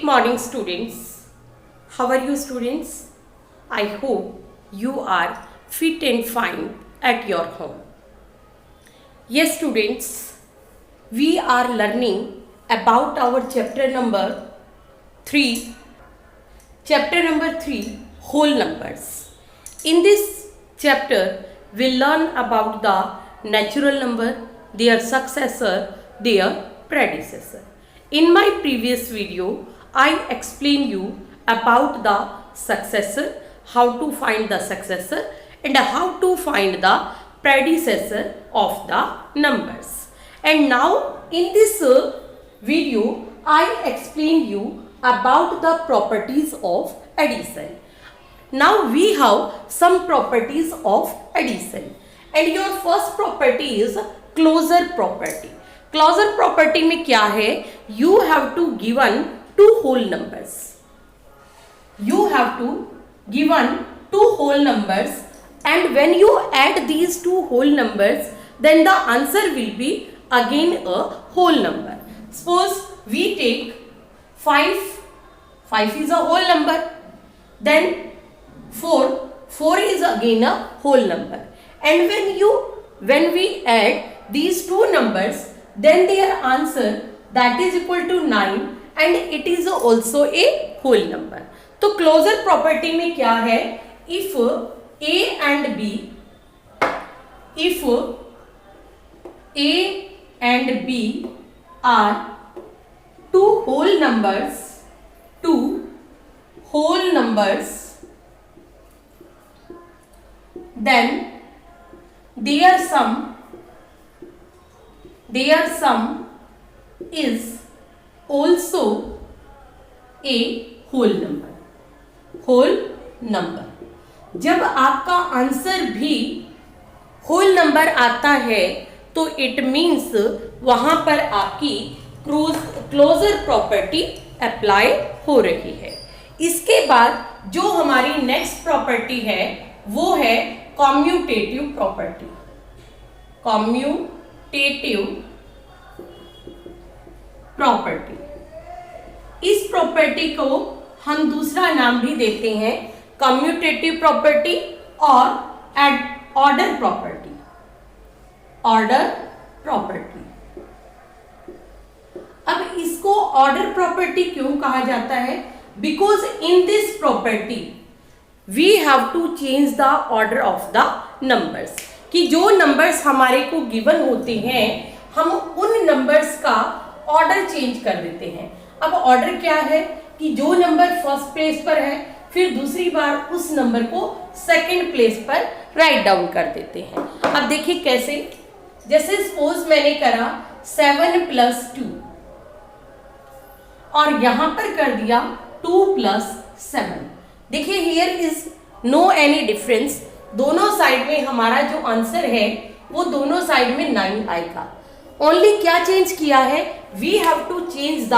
morning students. How are you students? I hope you are fit and fine at your home. Yes students, we are learning about our chapter number 3. Chapter number 3, whole numbers. In this chapter, we'll learn about the natural number, their successor, their predecessor. In my previous video, I explained you about the successor, how to find the successor and how to find the predecessor of the numbers. And now in this video, I explain you about the properties of addition. Now we have some properties of addition. And your first property is closure property. Closure property में क्या है? You have to given two whole numbers. You have to given two whole numbers, and when you add these two whole numbers, then the answer will be again a whole number. Suppose we take 5. 5 is a whole number. Then 4. 4 is again a whole number. And when we add these two numbers, then their answer that is equal to 9 and it is also a whole number. तो closure property में क्या है? If A and B are two whole numbers, then their sum is also a whole number. whole number. जब आपका answer भी whole number आता है तो it means वहां पर आपकी क्लोजर प्रॉपर्टी अप्लाई हो रही है. इसके बाद जो हमारी नेक्स्ट प्रॉपर्टी है वो है कॉम्यूटेटिव प्रॉपर्टी. Commutative property. इस प्रॉपर्टी को हम दूसरा नाम भी देते हैं कम्यूटेटिव प्रॉपर्टी और ऑर्डर प्रॉपर्टी. Order property. अब इसको ऑर्डर प्रॉपर्टी क्यों कहा जाता है? Because in this property we have to change the order of the numbers. कि जो नंबर्स हमारे को गिवन होते हैं हम उन नंबर्स का ऑर्डर चेंज कर देते हैं. अब ऑर्डर क्या है कि जो नंबर फर्स्ट प्लेस पर है फिर दूसरी बार उस नंबर को सेकंड प्लेस पर राइट डाउन कर देते हैं. अब देखिए कैसे. जैसे सपोज मैंने करा 7 + 2 और यहां पर कर दिया 2 + 7. देखिए here is no any difference. दोनों साइड में हमारा जो आंसर है वो दोनों साइड में 9 आएगा. ओनली क्या चेंज किया है? We have to change the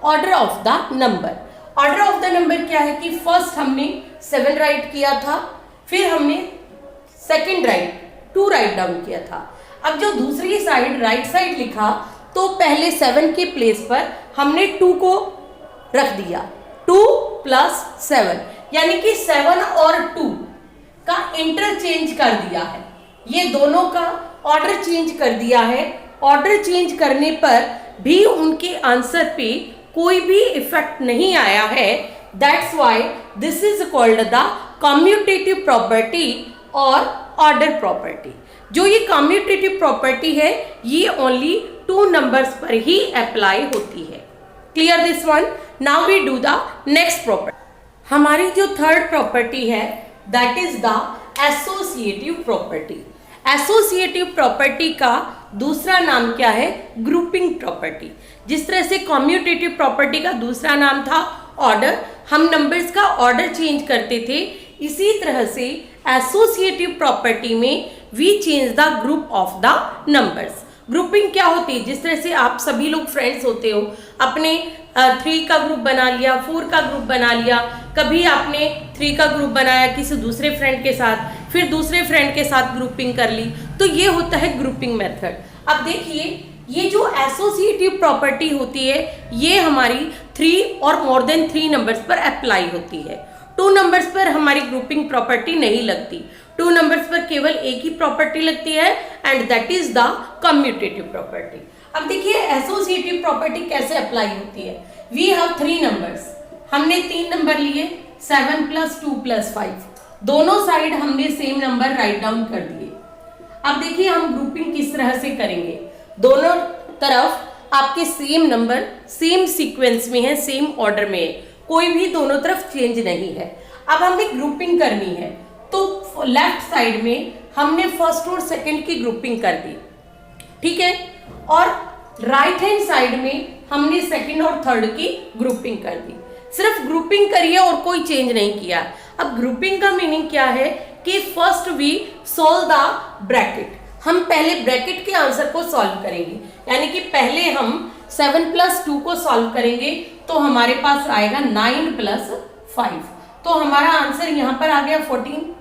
order of the number. Order of the number क्या है कि फर्स्ट हमने 7 राइट किया था, फिर हमने सेकंड 2 राइट डाउन किया था. अब जो दूसरी साइड राइट साइड लिखा तो पहले 7 के प्लेस पर हमने 2 को रख दिया. 2 + 7 यानी कि 7 और 2 का इंटरचेंज कर दिया है. ये दोनों का ऑर्डर चेंज कर दिया है. ऑर्डर चेंज करने पर भी उनके आंसर पे कोई भी इफेक्ट नहीं आया है. That's why this is called the commutative property और ऑर्डर प्रॉपर्टी. जो ये कम्यूटेटिव प्रॉपर्टी है ये ओनली 2 नंबर्स पर ही अप्लाई होती है. Clear this one. Now we do the next property. हमारी जो थर्ड प्रॉपर्टी है that is the associative property. Associative property का दूसरा नाम क्या है? Grouping property. जिस तरह से कम्यूटेटिव प्रॉपर्टी का दूसरा नाम था ऑर्डर, हम नंबर्स का ऑर्डर चेंज करते थे, इसी तरह से एसोसिएटिव प्रॉपर्टी में we change the group of the numbers. Grouping क्या होती है? जिस तरह से आप सभी लोग फ्रेंड्स होते हो, अपने 3 का ग्रुप बना लिया, 4 का ग्रुप बना लिया, कभी आपने 3 का ग्रुप बनाया किसी दूसरे फ्रेंड के साथ, फिर दूसरे फ्रेंड के साथ ग्रुपिंग कर ली, तो ये होता है ग्रुपिंग मेथड. अब देखिए ये जो एसोसिएटिव प्रॉपर्टी होती है ये हमारी 3 और मोर देन 3 नंबर्स पर अप्लाई होती है। 2 नंबर्स पर हमारी ग्रुपिंग प्रॉपर्टी नहीं लगती। 2 नंबर्स पर केवल एक ही प्रॉपर्टी लगती है and that is the commutative property. अब देखिए एसोसिएटिव प्रॉपर्टी कैसे अप्लाई होती है। वी हैव 3 नंबर्स, हमने 3 नंबर लिए 7 + 2 + 5, दोनों साइड हमने सेम नंबर राइट डाउन कर दिए। अब देखिए हम ग्रुपिंग किस तरह से करेंगे। दोनों तरफ आपके सेम नंबर सेम सीक्वेंस में है, सेम ऑर्डर में है, कोई भी दोनों तरफ चेंज नहीं है। अब हमें ग्रुपिंग करनी है तो लेफ्ट साइड में हमने फर्स्ट और सेकंड की ग्रुपिंग कर दी, ठीक है, और राइट हैंड साइड में हमने सेकंड और थर्ड की ग्रुपिंग कर दी। सिर्फ ग्रुपिंग करिए और कोई चेंज नहीं किया। अब ग्रुपिंग का मीनिंग क्या है कि first we solve the bracket, हम पहले ब्रैकेट के आंसर को सॉल्व करेंगे, यानी कि पहले हम 7 + 2 को सॉल्व करेंगे तो हमारे पास आएगा 9 + 5, तो हमारा आंसर यहाँ पर आ गया 14।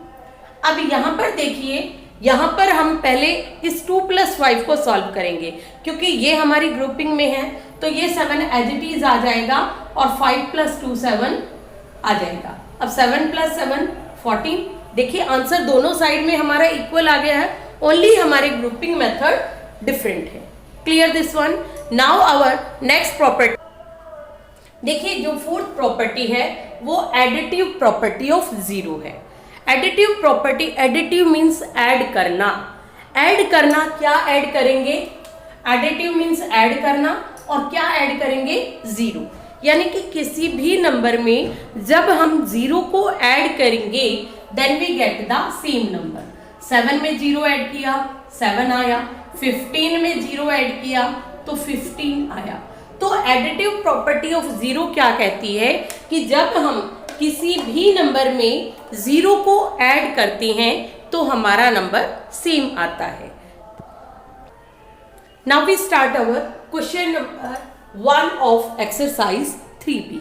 अब यहाँ पर देखिए, यहाँ पर हम पहले इस 2 + 5 को सॉल्व करेंगे क्योंकि ये हमारी ग्रुपिंग में है, तो ये 7 एज इट इज आ जाएगा और 5 + 2 7 आ जाएगा। अब 7 + 7 14। देखिए आंसर दोनों साइड में हमारा इक्वल आ गया है, ओनली हमारे ग्रुपिंग मेथड डिफरेंट है। Clear this one. Now our next property, देखिए जो फोर्थ प्रॉपर्टी है वो एडिटिव प्रॉपर्टी ऑफ जीरो है। Additive property, additive means add करना। ऐड करना, क्या ऐड करेंगे, एडिटिव मीन्स ऐड करना, और क्या ऐड करेंगे, जीरो। यानी कि किसी भी नंबर में जब हम जीरो को ऐड करेंगे then we get the same number. 7 में 0 ऐड किया 7 आया, 15 में 0 ऐड किया तो 15 आया। तो एडिटिव प्रॉपर्टी ऑफ जीरो क्या कहती है कि जब हम किसी भी नंबर में 0 को ऐड करते हैं तो हमारा नंबर सेम आता है। Now we start our question number 1 of exercise 3B.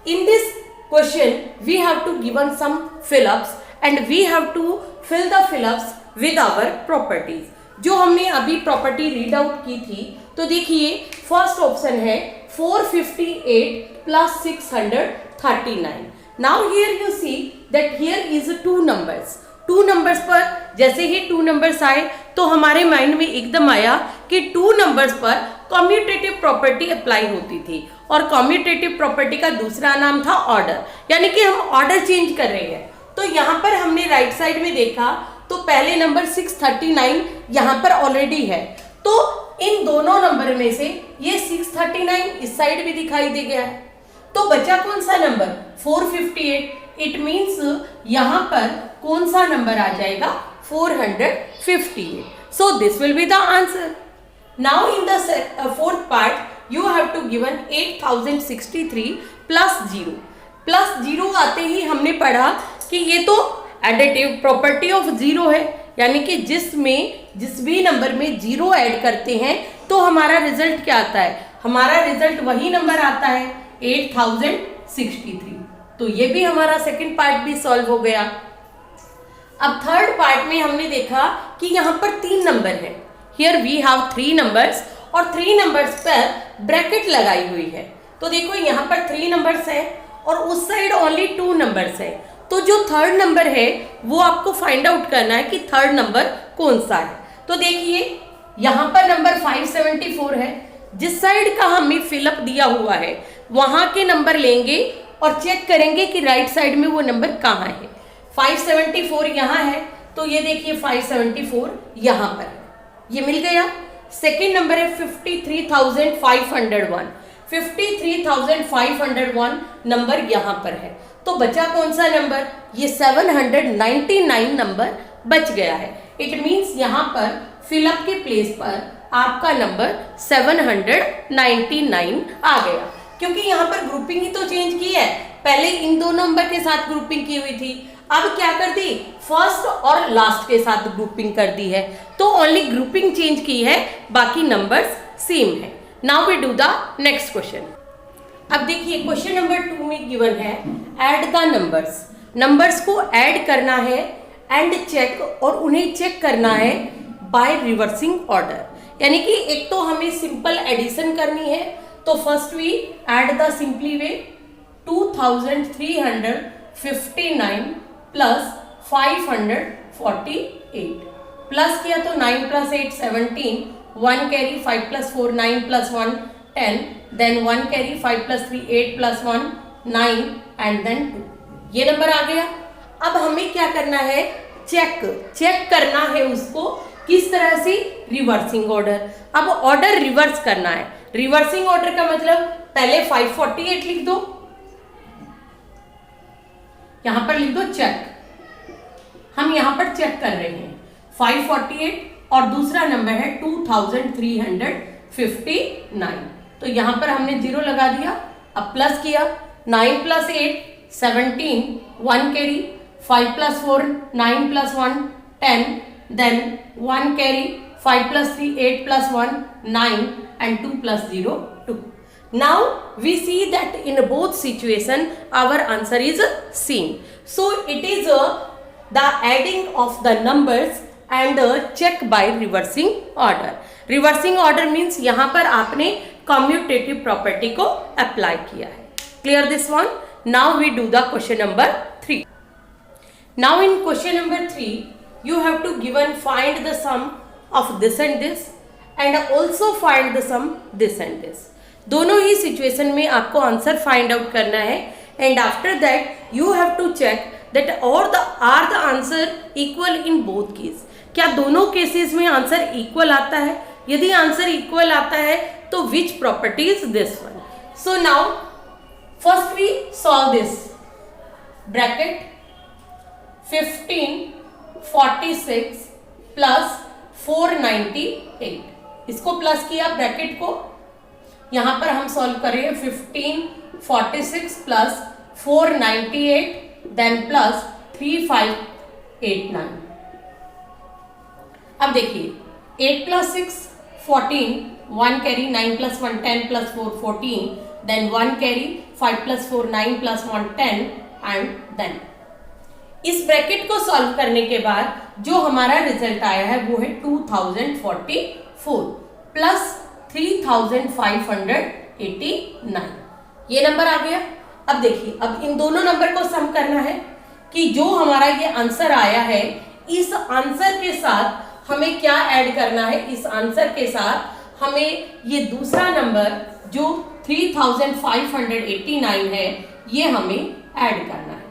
In this question we have to given some fill-ups and we have to fill the fill-ups with our properties. जो हमने अभी property read out की थी, तो देखिए first option है 458 + 639. Now here you see that here is 2 numbers. 2 numbers पर जैसे ही 2 नंबर्स आए तो हमारे माइंड में एकदम आया कि 2 नंबर्स पर कम्यूटेटिव प्रॉपर्टी अप्लाई होती थी, और कम्यूटेटिव प्रॉपर्टी का दूसरा नाम था ऑर्डर, यानी कि हम ऑर्डर चेंज कर रहे हैं। तो यहाँ पर हमने राइट साइड में देखा तो पहले नंबर 639 यहाँ पर ऑलरेडी है, तो इन दोनों नंबर में से ये 639 इस साइड भी दिखाई दे गया है, तो बचा कौन सा नंबर 458। इट मीन्स यहाँ पर कौन सा नंबर आ जाएगा 458. So this will be the answer. Now in the fourth part you have to given 8063 + 0 आते ही हमने पढ़ा कि ये तो एडिटिव प्रॉपर्टी ऑफ जीरो है, यानी कि जिस भी नंबर में 0 ऐड करते हैं तो हमारा रिजल्ट क्या आता है, हमारा रिजल्ट वही नंबर आता है 8063. तो ये भी हमारा सेकंड पार्ट भी सॉल्व हो गया। अब थर्ड पार्ट में हमने देखा कि यहाँ पर 3 नंबर है, हियर वी हैव 3 नंबर्स और 3 नंबर्स पर ब्रैकेट लगाई हुई है। तो देखो यहाँ पर 3 नंबर्स है और उस साइड ओनली 2 नंबर्स है, तो जो थर्ड नंबर है वो आपको फाइंड आउट करना है कि थर्ड नंबर कौन सा है। तो देखिए यहाँ पर नंबर 574 है, जिस साइड का हमें फिलअप दिया हुआ है वहां के नंबर लेंगे और चेक करेंगे कि राइट साइड में वो नंबर कहाँ है। 574 यहाँ है, तो ये देखिए 574 यहाँ पर है, ये मिल गया। सेकेंड नंबर है 53,501, 53,501 नंबर यहाँ पर है, तो बचा कौन सा नंबर, ये 799 नंबर बच गया है। इट मीन्स यहाँ पर फिलअप के प्लेस पर आपका नंबर 799 आ गया, क्योंकि यहाँ पर ग्रुपिंग ही तो चेंज की है। पहले इन दो नंबर के साथ ग्रुपिंग की हुई थी, अब क्या कर दी, फर्स्ट और लास्ट के साथ ग्रुपिंग कर दी है, तो ओनली ग्रुपिंग चेंज की है, बाकी नंबर्स सेम है। Now we do the next question. अब देखिए क्वेश्चन नंबर 2 में गिवन है ऐड द नंबर्स, नंबर्स को ऐड करना है एंड चेक, और उन्हें चेक करना है बाय रिवर्सिंग ऑर्डर, यानी कि एक तो हमें सिंपल एडिशन करनी है, तो first we add the simply way 2359 plus 548 plus किया तो 9 plus 8 17, 1 carry 5 plus 4 9 plus 1 10, then 1 carry 5 plus 3 8 plus 1 9 and then 2। ये नंबर आ गया। अब हमें क्या करना है, चेक करना है उसको, किस तरह से, रिवर्सिंग ऑर्डर। अब ऑर्डर रिवर्स करना है। रिवर्सिंग ऑर्डर का मतलब पहले 548 लिख दो, यहां पर लिख दो चेक। हम यहां पर चेक कर रहे हैं 548 और दूसरा नंबर है 2359। तो यहां पर हमने 0 लगा दिया। अब प्लस किया 9 plus 8 17, 1 carry 5 plus 4 9 plus 1 10, then 1 carry 5 plus 3 8 plus 1 9 and 2 plus 0 2. Now we see that in both situation our answer is same. So it is the adding of the numbers and check by reversing order. Reversing order means यहाँ पर आपने commutative property को apply किया है. Clear this one? Now we do the question number 3. Now in question number 3 you have to find the sum of this and this and also find the sum this and this. दोनों ही situation में आपको answer find out करना है and after that you have to check that are the answer equal in both case. क्या दोनों cases में answer equal आता है? यदि आंसर इक्वल आता है तो which property is this one? So now first we solve this bracket 1546 plus 498, इसको प्लस किया ब्रैकेट को, यहां पर हम सॉल्व कर रहे हैं 1546 प्लस 498 देन प्लस 3589। अब देखिए 8 plus 6 14, 1 carry 9 plus 1 10 plus 4 14, then 1 carry 5 plus 4 9 plus 1 10 and then इस ब्रैकेट को सॉल्व करने के बाद जो हमारा रिजल्ट आया है वो है 2044 प्लस 3589, ये नंबर आ गया। अब देखिए, अब इन दोनों नंबर को सम करना है कि जो हमारा ये आंसर आया है इस आंसर के साथ हमें क्या ऐड करना है। इस आंसर के साथ हमें ये दूसरा नंबर जो 3589 है ये हमें ऐड करना है।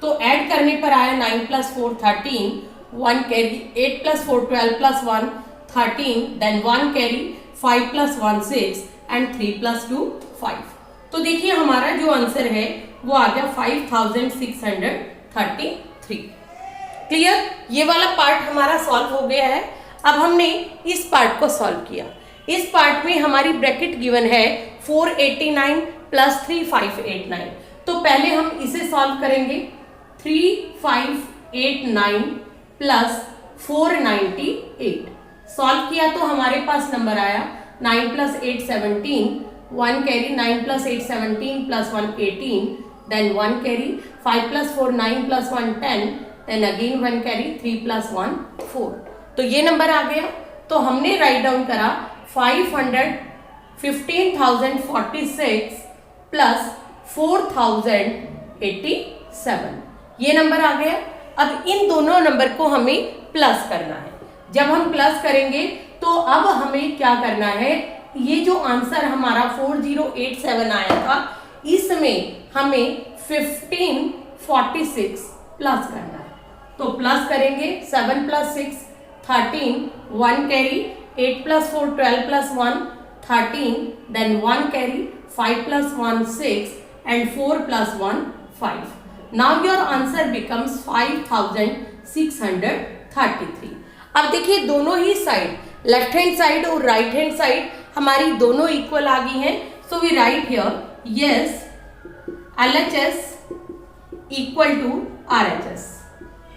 तो ऐड करने पर आया 9 plus 4 13, 1 carry 8 plus 4 12 plus 1 13, then 1 carry 5 plus 1 6 and 3 plus 2 5। तो देखिए हमारा जो आंसर है वो आ गया 5633। क्लियर? ये वाला पार्ट हमारा सॉल्व हो गया है। अब हमने इस पार्ट को सॉल्व किया। इस पार्ट में हमारी ब्रैकेट गिवन है 489 प्लस 3589। तो पहले हम इसे सॉल्व करेंगे 3589 प्लस 498। सॉल्व किया तो हमारे पास नंबर आया 9 plus 8 17, 1 carry 9 plus 8 17 plus 1 18, then 1 carry 5 plus 4 9 plus 1 10, then again 1 carry 3 plus 1 4। तो ये नंबर आ गया। तो हमने राइट डाउन करा 15,046 प्लस 4087, ये नंबर आ गया। अब इन दोनों नंबर को हमें प्लस करना है। जब हम प्लस करेंगे तो अब हमें क्या करना है, ये जो आंसर हमारा 4087 आया था इसमें हमें 1546 प्लस करना है। तो प्लस करेंगे 7 plus 6 13, 1 carry 8 plus 4 12 plus 1 13, then 1 carry 5 plus 1 6 and 4 plus 1 5. Now your answer becomes 5633. अब देखिए दोनों ही साइड, लेफ्ट हैंड साइड और राइट हैंड साइड हमारी दोनों इक्वल आ गई हैं। So we write here yes LHS equal to RHS।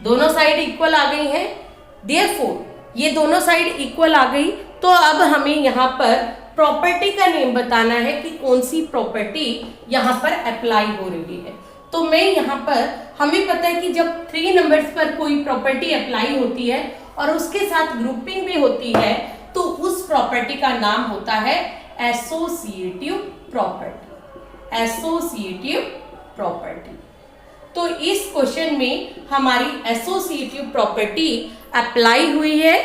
दोनों साइड इक्वल आ गई हैं। देयरफॉर ये दोनों साइड इक्वल आ गई तो अब हमें यहाँ पर प्रॉपर्टी का नेम बताना है कि कौन सी प्रॉपर्टी यहाँ पर अप्लाई हो रही है। तो मैं यहाँ पर, हमें पता है कि जब 3 नंबर्स पर कोई प्रॉपर्टी अप्लाई होती है और उसके साथ ग्रुपिंग भी होती है तो उस प्रॉपर्टी का नाम होता है एसोसिएटिव प्रॉपर्टी। Associative property. तो इस क्वेश्चन में हमारी एसोसिएटिव प्रॉपर्टी अप्लाई हुई है।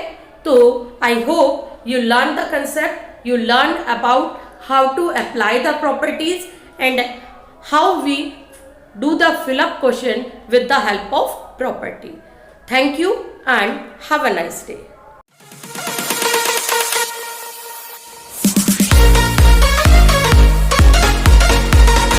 तो I hope you learn the concept, you learn about how to apply the properties and how we do the fill up question with the help of property. Thank you and have a nice day.